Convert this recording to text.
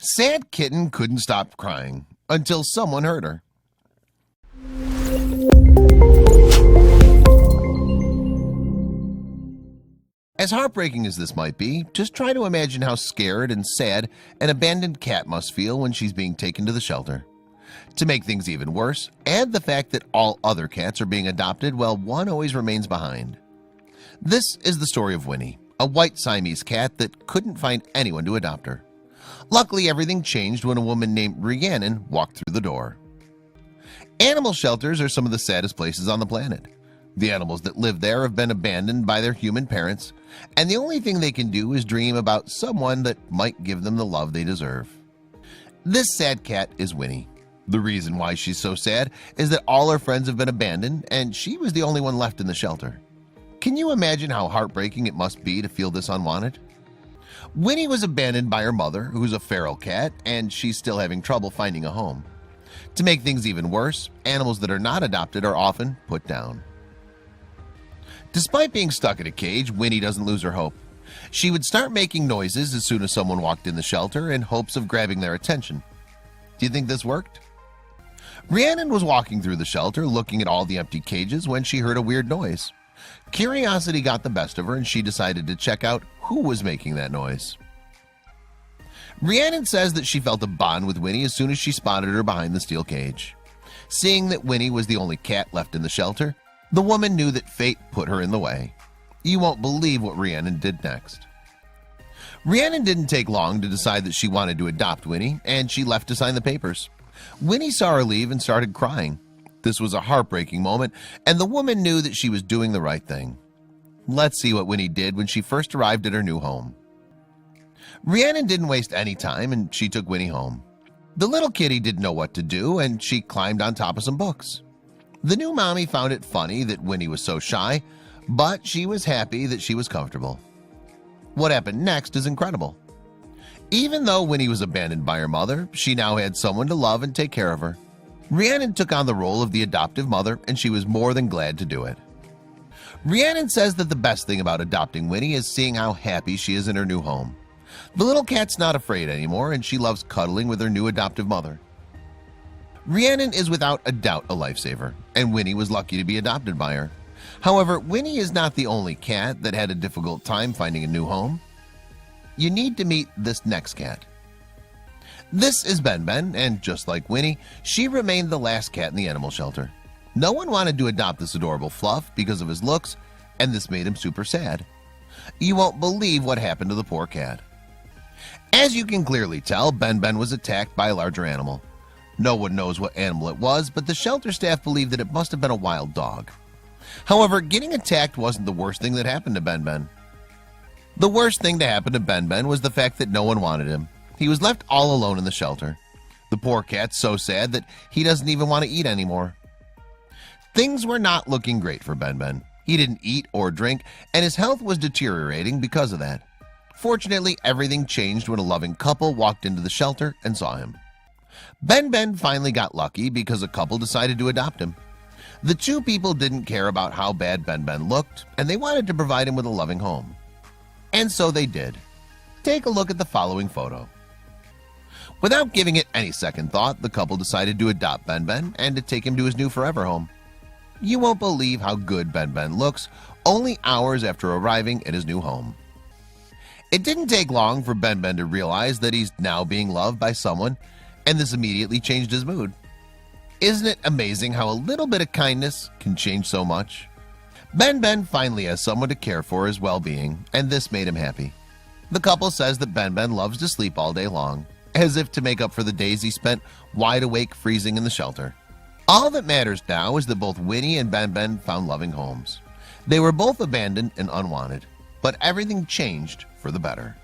Sad Kitten couldn't stop crying until someone heard her. As heartbreaking as this might be, just try to imagine how scared and sad an abandoned cat must feel when she's being taken to the shelter. To make things even worse, add the fact that all other cats are being adopted while one always remains behind. This is the story of Winnie, a white Siamese cat that couldn't find anyone to adopt her. Luckily, everything changed when a woman named Rhiannon walked through the door. Animal shelters are some of the saddest places on the planet. The animals that live there have been abandoned by their human parents, and the only thing they can do is dream about someone that might give them the love they deserve. This sad cat is Winnie. The reason why she's so sad is that all her friends have been abandoned and she was the only one left in the shelter. Can you imagine how heartbreaking it must be to feel this unwanted? Winnie was abandoned by her mother, who's a feral cat, and she's still having trouble finding a home. To make things even worse, animals that are not adopted are often put down. Despite being stuck in a cage, Winnie doesn't lose her hope. She would start making noises as soon as someone walked in the shelter in hopes of grabbing their attention. Do you think this worked? Rhiannon was walking through the shelter looking at all the empty cages when she heard a weird noise. Curiosity got the best of her and she decided to check out who was making that noise. Rhiannon says that she felt a bond with Winnie as soon as she spotted her behind the steel cage. Seeing that Winnie was the only cat left in the shelter, the woman knew that fate put her in the way. You won't believe what Rhiannon did next. Rhiannon didn't take long to decide that she wanted to adopt Winnie, and she left to sign the papers. Winnie saw her leave and started crying. This was a heartbreaking moment, and the woman knew that she was doing the right thing. Let's see what Winnie did when she first arrived at her new home. Rhiannon didn't waste any time, and she took Winnie home. The little kitty didn't know what to do, and she climbed on top of some books. The new mommy found it funny that Winnie was so shy, but she was happy that she was comfortable. What happened next is incredible. Even though Winnie was abandoned by her mother, she now had someone to love and take care of her. Rhiannon took on the role of the adoptive mother, and she was more than glad to do it. Rhiannon says that the best thing about adopting Winnie is seeing how happy she is in her new home. The little cat's not afraid anymore, and she loves cuddling with her new adoptive mother. Rhiannon is without a doubt a lifesaver, and Winnie was lucky to be adopted by her. However, Winnie is not the only cat that had a difficult time finding a new home. You need to meet this next cat. This is Ben, and just like Winnie, she remained the last cat in the animal shelter. No one wanted to adopt this adorable fluff because of his looks, and this made him super sad. You won't believe what happened to the poor cat. As you can clearly tell, Ben was attacked by a larger animal. No one knows what animal it was, but the shelter staff believed that it must have been a wild dog. However, getting attacked wasn't the worst thing that happened to Ben. The worst thing to happen to Ben was the fact that no one wanted him. He was left all alone in the shelter. The poor cat's so sad that he doesn't even want to eat anymore. Things were not looking great for Ben. He didn't eat or drink, and his health was deteriorating because of that. Fortunately, everything changed when a loving couple walked into the shelter and saw him. Ben finally got lucky because a couple decided to adopt him. The two people didn't care about how bad Ben looked, and they wanted to provide him with a loving home. And so they did. Take a look at the following photo. Without giving it any second thought, the couple decided to adopt Ben and to take him to his new forever home. You won't believe how good Ben looks only hours after arriving at his new home. It didn't take long for Ben to realize that he's now being loved by someone, and this immediately changed his mood. Isn't it amazing how a little bit of kindness can change so much? Ben finally has someone to care for his well-being, and this made him happy. The couple says that Ben loves to sleep all day long, as if to make up for the days he spent wide awake freezing in the shelter. All that matters now is that both Winnie and Ben found loving homes. They were both abandoned and unwanted, but everything changed for the better.